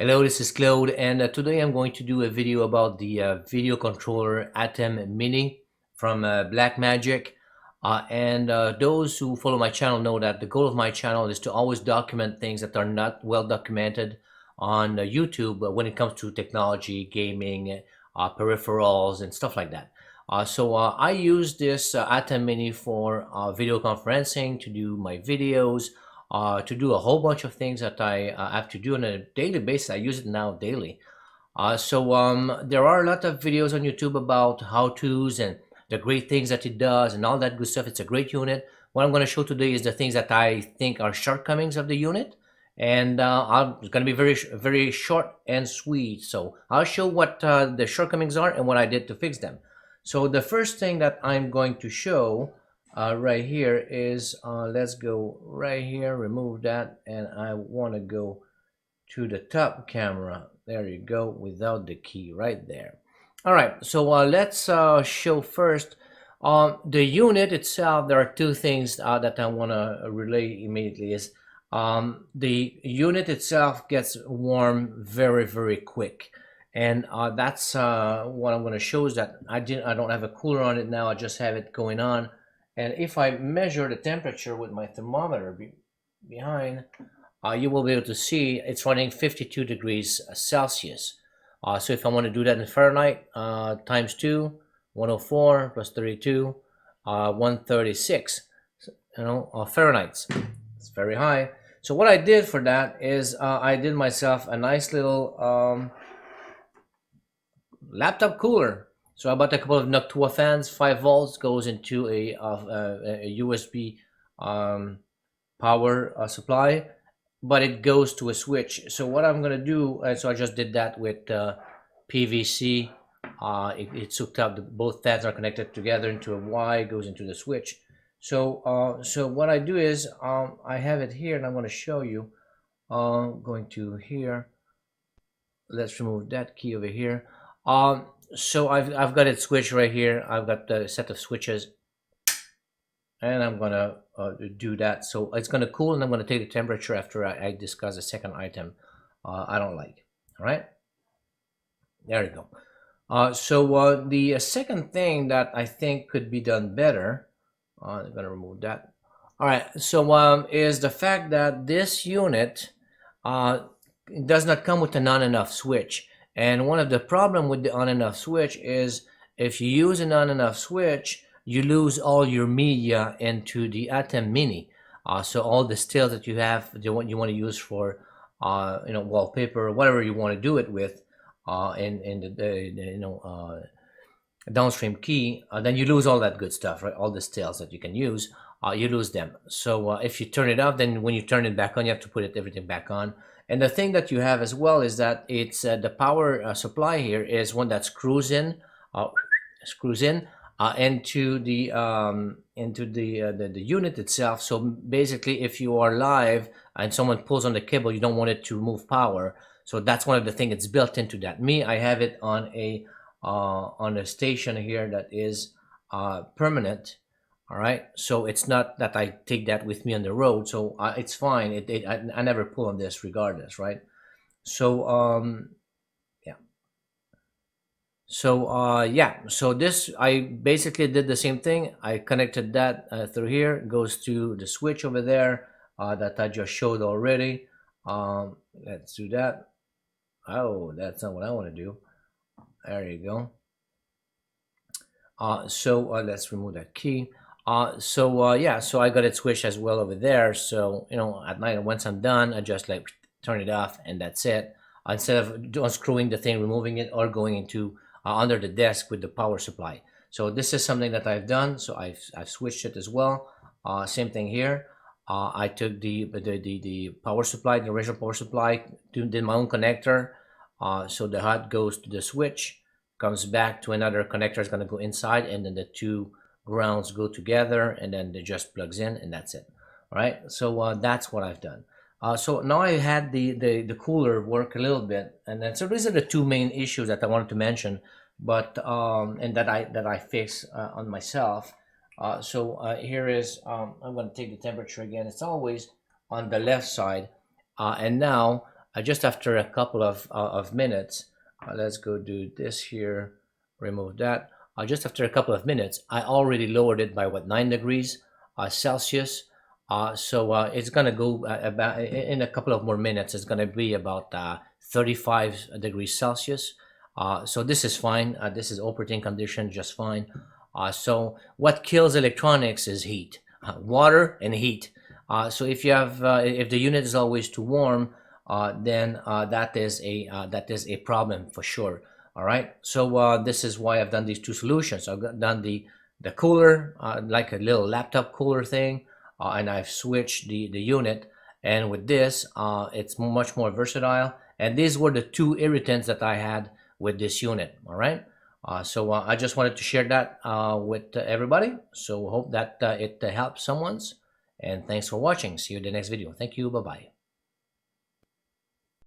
Hello, this is Claude, and today I'm going to do a video about the video controller Atem Mini from Blackmagic. And those who follow my channel know that the goal of my channel is to always document things that are not well documented on YouTube when it comes to technology, gaming, peripherals, and stuff like that. So I use this Atem Mini for video conferencing, to do my videos, to do a whole bunch of things that I have to do on a daily basis. I use it now daily. So there are a lot of videos on YouTube about how-tos and the great things that it does and all that good stuff. It's a great unit. What I'm going to show today is the things that I think are shortcomings of the unit. And it's going to be very short and sweet. So I'll show what the shortcomings are and what I did to fix them. So the first thing that I'm going to show right here is, let's go right here, remove that, and I want to go to the top camera. There you go, without the key right there. All right, so let's show first the unit itself. There are two things that I want to relay immediately. Is the unit itself gets warm very quick, and that's what I'm going to show, is that I don't have a cooler on it now. I just have it going on, and if I measure the temperature with my thermometer behind, you will be able to see it's running 52 degrees Celsius. So if I want to do that in Fahrenheit, times 2, 104 plus 32, 136, Fahrenheit. It's very high. So what I did for that is I did myself a nice little laptop cooler. So I bought a couple of Noctua fans. 5 volts goes into a USB power supply, but it goes to a switch. So what I'm gonna do, so I just did that with PVC. It's hooked up. Both fans are connected together into a Y. Goes into the switch. So what I do is I have it here, and I'm going to show you. Going to here. Let's remove that key over here. So I've got it switched right here. I've got the set of switches, and I'm gonna do that. So it's gonna cool, and I'm gonna take the temperature after I discuss the second item I don't like. All right, there you go. So the second thing that I think could be done better, I'm gonna remove that. All right, so is the fact that this unit does not come with an on and off switch. And one of the problem with the on and off switch is, if you use an on and off switch, you lose all your media into the Atem Mini. So all the stills that you have, you want to use for wallpaper or whatever you want to do it with, in the downstream key, then you lose all that good stuff, right? All the stills that you can use, you lose them. So if you turn it off, then when you turn it back on, you have to put everything back on. And the thing that you have as well is that it's the power supply here is one that screws in into the unit itself. So basically, if you are live and someone pulls on the cable, you don't want it to remove power. So that's one of the things it's built into that. I have it on a station here that is permanent. All right, so it's not that I take that with me on the road, so it's fine. I never pull on this regardless, right? So yeah. So this, I basically did the same thing. I connected that through here. It goes to the switch over there that I just showed already. Let's do that. Oh, that's not what I want to do. There you go. So let's remove that key. Yeah, so I got it switched as well over there. So at night, once I'm done, I just like turn it off, and that's it. Instead of unscrewing the thing, removing it, or going into under the desk with the power supply. So this is something that I've done. So I've switched it as well. Same thing here. I took the power supply, the original power supply, did my own connector. So the hot goes to the switch, comes back to another connector. It's going to go inside, and then the two grounds go together, and then it just plugs in, and that's it. All right, so that's what I've done. So now I had the cooler work a little bit, and then so these are the two main issues that I wanted to mention, but and that I fix on myself. Here is I'm going to take the temperature again. It's always on the left side, and now just after a couple of minutes, let's go do this here, remove that. Just after a couple of minutes, I already lowered it by what, 9 degrees Celsius. So it's gonna go about in a couple of more minutes. It's gonna be about 35 degrees Celsius. So this is fine. This is operating condition just fine. So what kills electronics is heat, water and heat. So if you have if the unit is always too warm, then that is a problem for sure. All right. So this is why I've done these two solutions. I've done the cooler, like a little laptop cooler thing, and I've switched the unit. And with this, it's much more versatile. And these were the two irritants that I had with this unit. All right. So I just wanted to share that with everybody. So hope that it helps someone's. And thanks for watching. See you in the next video. Thank you. Bye bye.